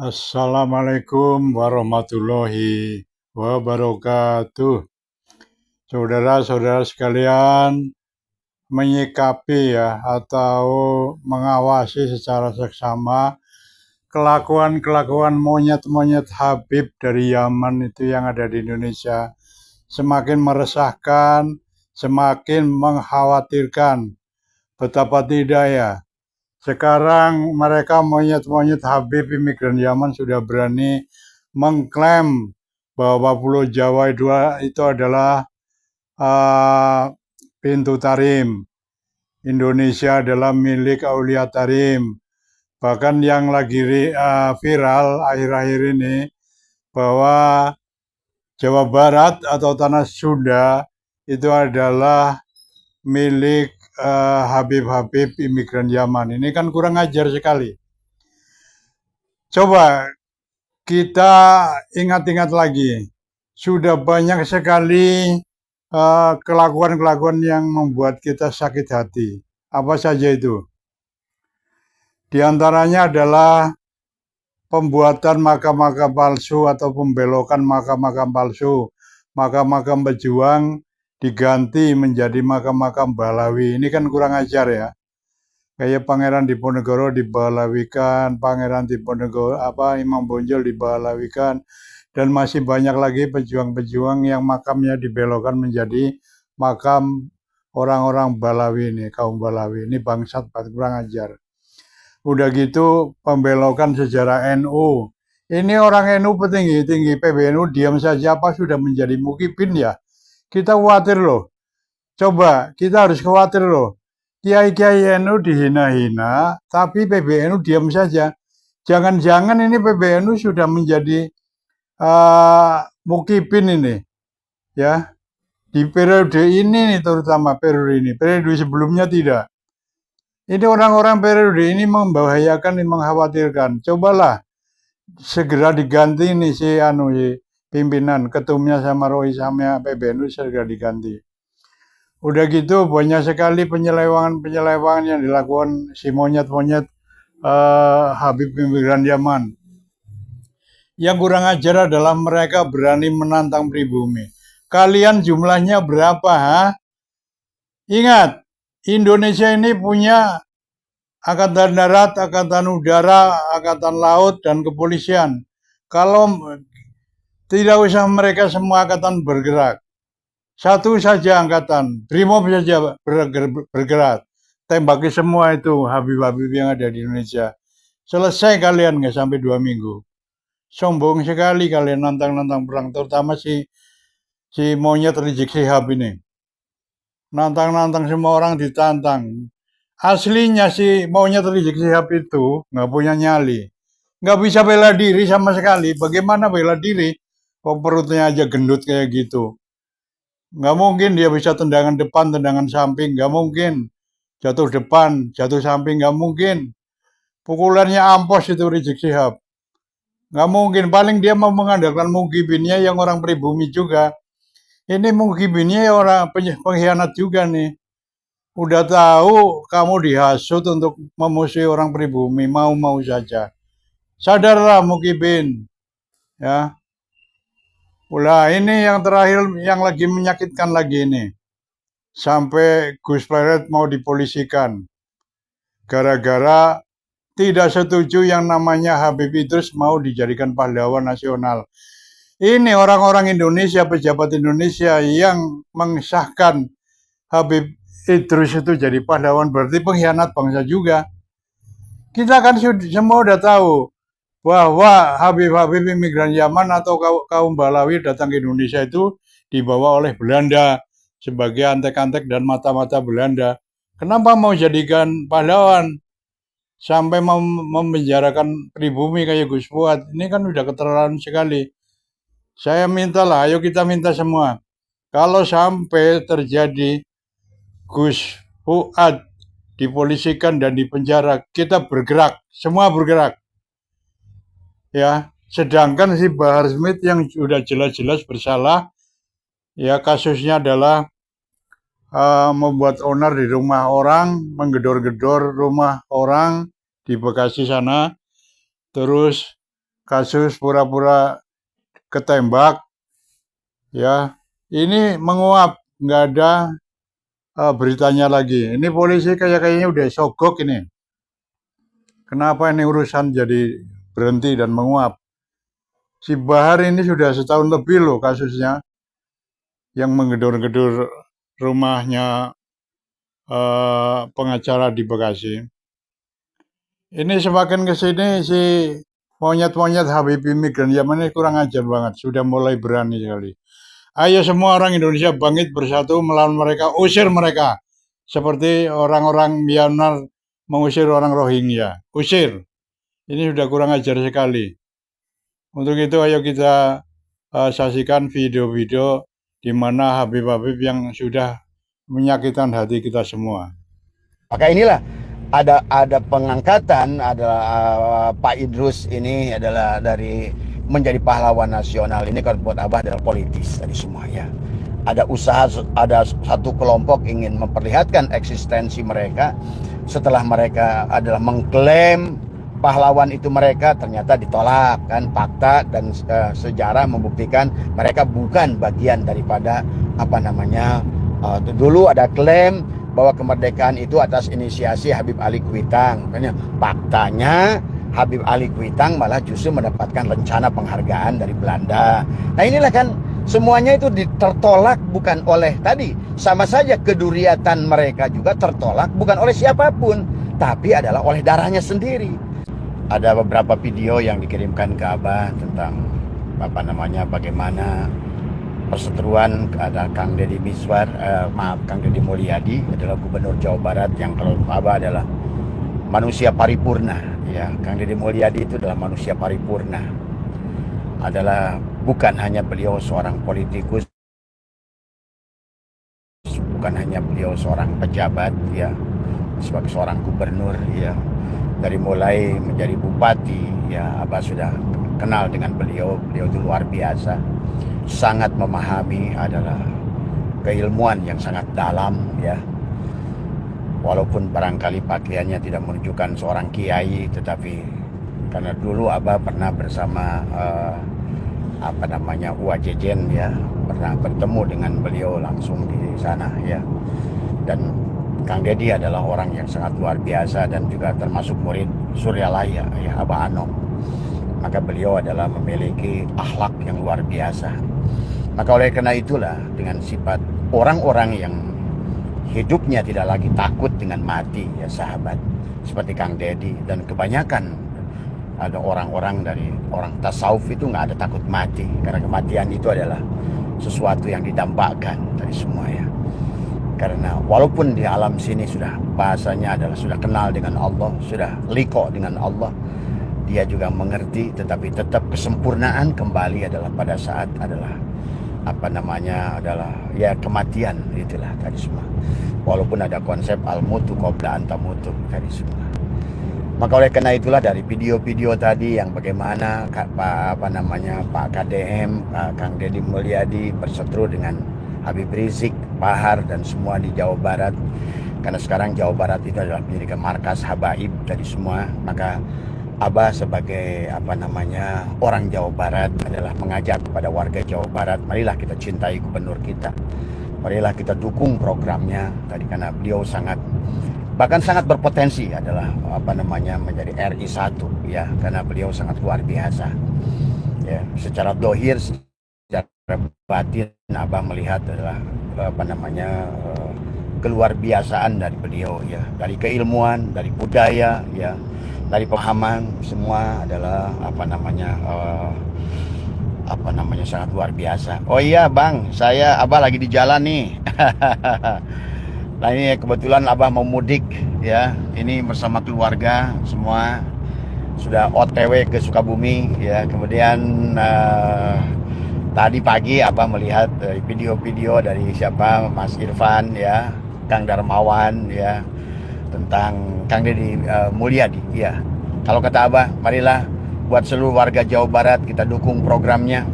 Assalamualaikum warahmatullahi wabarakatuh. Saudara-saudara sekalian, menyikapi atau mengawasi secara seksama kelakuan-kelakuan monyet-monyet Habib dari Yaman itu yang ada di Indonesia semakin meresahkan, semakin mengkhawatirkan. Betapa tidak ya. Sekarang mereka monyet-monyet Habib imigran Yaman sudah berani mengklaim bahwa Pulau Jawa itu adalah pintu Tarim. Indonesia adalah milik Aulia Tarim. Bahkan yang lagi viral akhir-akhir ini bahwa Jawa Barat atau Tanah Sunda itu adalah milik Habib-Habib imigran Yaman. Ini kan kurang ajar sekali. Coba kita ingat-ingat lagi. Sudah banyak sekali kelakuan-kelakuan yang membuat kita sakit hati. Apa saja itu? Di antaranya adalah pembuatan makam-makam palsu atau pembelokan makam-makam palsu. Makam-makam pejuang diganti menjadi makam-makam Balawi. Ini kan kurang ajar ya. Kayak Pangeran Diponegoro dibalawikan, Pangeran Diponegoro Imam Bonjol dibalawikan, dan masih banyak lagi pejuang-pejuang yang makamnya dibelokkan menjadi makam orang-orang Balawi ini, kaum Balawi. Ini bangsat, kurang ajar. Udah gitu pembelokan sejarah NU. Ini orang NU petinggi-tinggi PBNU diam saja apa sudah menjadi mukibin ya? Kita khawatir loh. Coba, kita harus khawatir loh. Kiai-kiai NU dihina-hina, tapi PBNU diam saja. Jangan-jangan ini PBNU sudah menjadi mukibin ini, ya. Di periode ini nih, terutama periode ini. Periode sebelumnya tidak. Ini orang-orang periode ini membahayakan, mengkhawatirkan. Cobalah segera diganti nih si pimpinan, ketumnya sama Roy sama PBNU segera diganti. Udah gitu banyak sekali penyelewangan yang dilakukan si monyet-monyet Habib imigran Yaman. Yang kurang ajar adalah mereka berani menantang pribumi. Kalian jumlahnya berapa, ha? Ingat, Indonesia ini punya Angkatan Darat, Angkatan Udara, Angkatan Laut, dan Kepolisian. Kalau tidak usah mereka semua angkatan bergerak. Satu saja angkatan, Brimob saja bergerak. Tembaki semua itu Habib-Habib yang ada di Indonesia. Selesai kalian nggak sampai 2 minggu. Sombong sekali kalian nantang-nantang perang. Terutama si monyet Rizik Syihab ini. Nantang-nantang semua orang ditantang. Aslinya si monyet Rizik Syihab itu nggak punya nyali. Nggak bisa bela diri sama sekali. Bagaimana bela diri? Kok perutnya aja gendut kayak gitu. Nggak mungkin dia bisa tendangan depan, tendangan samping, nggak mungkin. Jatuh depan, jatuh samping, nggak mungkin. Pukulannya ampos itu Rizik Syihab. Nggak mungkin, paling dia mau mengandalkan mukibinnya yang orang pribumi juga. Ini mukibinnya orang pengkhianat juga nih. Udah tahu kamu dihasut untuk memusuhi orang pribumi, mau-mau saja. Sadarlah mukibin. Ya. Ulah ini yang terakhir yang lagi menyakitkan lagi ini. Sampai Gus Pleret mau dipolisikan. Gara-gara tidak setuju yang namanya Habib Idrus mau dijadikan pahlawan nasional. Ini orang-orang Indonesia, pejabat Indonesia yang mengesahkan Habib Idrus itu jadi pahlawan, berarti pengkhianat bangsa juga. Kita kan semua udah tahu bahwa Habib-Habib imigran Yaman atau kaum Balawi datang ke Indonesia itu dibawa oleh Belanda sebagai antek-antek dan mata-mata Belanda. Kenapa mau jadikan pahlawan? Sampai memenjarakan pribumi kayak Gus Fuad. Ini kan udah keterlaluan sekali. Saya mintalah, ayo kita minta semua. Kalau sampai terjadi Gus Fuad dipolisikan dan dipenjara, kita bergerak, semua bergerak. Ya, sedangkan si Bahar Smith yang sudah jelas-jelas bersalah, ya kasusnya adalah membuat onar di rumah orang, menggedor-gedor rumah orang di Bekasi sana, terus kasus pura-pura ketembak, ya. Ini menguap, nggak ada beritanya lagi. Ini polisi kayaknya udah sogok ini. Kenapa ini urusan jadi berhenti dan menguap? Si Bahar ini sudah setahun lebih loh kasusnya, yang menggedor-gedor rumahnya pengacara di Bekasi. Ini semakin ke sini si monyet-monyet Habib imigran Yaman ini kurang ajar banget, sudah mulai berani sekali. Ayo semua orang Indonesia bangkit bersatu melawan mereka, usir mereka. Seperti orang-orang Myanmar mengusir orang Rohingya. Usir. Ini sudah kurang ajar sekali. Untuk itu ayo kita saksikan video-video di mana Habib-Habib yang sudah menyakitkan hati kita semua. Maka inilah ada pengangkatan adalah Pak Idrus ini adalah dari menjadi pahlawan nasional. Ini kalau buat Abah adalah politis tadi semua ya. Ada usaha, ada satu kelompok ingin memperlihatkan eksistensi mereka setelah mereka adalah mengklaim pahlawan itu mereka, ternyata ditolak kan. Fakta dan sejarah membuktikan mereka bukan bagian daripada dulu ada klaim bahwa kemerdekaan itu atas inisiasi Habib Ali Kuitang. Faktanya Habib Ali Kuitang malah justru mendapatkan rencana penghargaan dari Belanda. Nah inilah kan semuanya itu tertolak bukan oleh tadi. Sama saja keduriatan mereka juga tertolak bukan oleh siapapun, tapi adalah oleh darahnya sendiri. Ada beberapa video yang dikirimkan ke Abah tentang bagaimana perseteruan. Ada Kang Deddy Miswar, Kang Deddy Mulyadi adalah Gubernur Jawa Barat yang kalau Abah adalah manusia paripurna ya. Kang Deddy Mulyadi itu adalah manusia paripurna, adalah bukan hanya beliau seorang politikus, bukan hanya beliau seorang pejabat ya, sebagai seorang gubernur ya, dari mulai menjadi bupati ya. Abah sudah kenal dengan beliau itu luar biasa, sangat memahami, adalah keilmuan yang sangat dalam ya. Walaupun barangkali pakaiannya tidak menunjukkan seorang kiai, tetapi karena dulu Abah pernah bersama Uwajejen ya, pernah bertemu dengan beliau langsung di sana ya. Dan Kang Deddy adalah orang yang sangat luar biasa dan juga termasuk murid Suryalaya ya, Abah Anom. Maka beliau adalah memiliki akhlak yang luar biasa. Maka oleh karena itulah, dengan sifat orang-orang yang hidupnya tidak lagi takut dengan mati ya sahabat, seperti Kang Deddy, dan kebanyakan ada orang-orang dari orang tasawuf itu nggak ada takut mati, karena kematian itu adalah sesuatu yang didambakan dari semua ya. Karena walaupun di alam sini sudah bahasanya adalah sudah kenal dengan Allah, sudah liko dengan Allah, dia juga mengerti, tetapi tetap kesempurnaan kembali adalah pada saat adalah adalah ya kematian, itulah tadi semua. Walaupun ada konsep al-mutu qabla an tamutu tadi semua. Maka oleh karena itulah dari video-video tadi yang bagaimana Pak KDM, Kang Deddy Mulyadi berseteru dengan Habib Rizik, Bahar dan semua di Jawa Barat. Karena sekarang Jawa Barat itu adalah menjadi markas habaib tadi semua. Maka Abah sebagai orang Jawa Barat adalah mengajak kepada warga Jawa Barat, marilah kita cintai gubernur kita, marilah kita dukung programnya tadi, karena beliau sangat berpotensi adalah menjadi RI 1 ya, karena beliau sangat luar biasa ya. Secara dohir, secara batin Abah melihat adalah keluar biasaan dari beliau ya, dari keilmuan, dari budaya ya, dari pemahaman, semua adalah sangat luar biasa. Oh iya Bang, Abah lagi di jalan nih. Nah ini kebetulan Abah mau mudik ya, ini bersama keluarga semua sudah OTW ke Sukabumi ya. Kemudian tadi pagi Abah melihat video-video dari Mas Irfan ya, Kang Darmawan ya, tentang Kang Deddy Mulyadi ya. Kalau kata Abah, marilah buat seluruh warga Jawa Barat kita dukung programnya